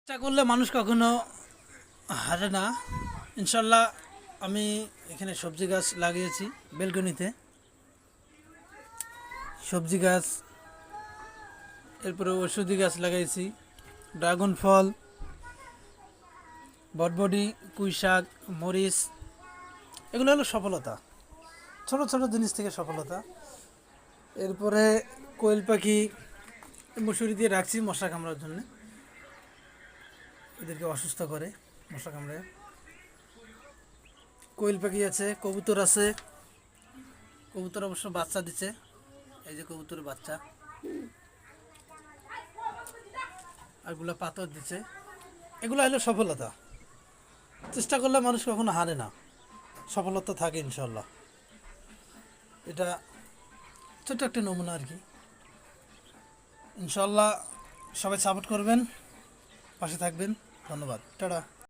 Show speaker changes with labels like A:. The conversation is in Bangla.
A: চেষ্টা করলে মানুষ কখনো হারে না। ইনশাল্লাহ আমি এখানে সবজি গাছ লাগিয়েছি বেলকনিতে। সবজি গাছ, এরপরে ওষুধি গাছ লাগাইছি, ড্রাগন ফল, বটবডি, পুঁই শাক, মরিচ। এগুলো হলো সফলতা, ছোট ছোট জিনিস থেকে সফলতা। এরপরে কোয়েল পাখি মশুরি দিয়ে রাখছি মশা কামড়ার জন্য, এদেরকে অসুস্থ করে মশা কামড়ে। কোয়েল পাখি আছে, কবুতর আছে। কবুতর অবশ্য বাচ্চা দিচ্ছে, এই যে কবুতরের বাচ্চা, আরগুলো পাথর দিচ্ছে। এগুলো হলো সফলতা। চেষ্টা করলে মানুষ কখনো হারে না, সফলতা থাকে ইনশাল্লাহ। এটা ছোট্ট একটা নমুনা আর কি। ইনশাল্লাহ সবাই সাপোর্ট করবেন, পাশে থাকবেন। ধন্যবাদ, টাটা।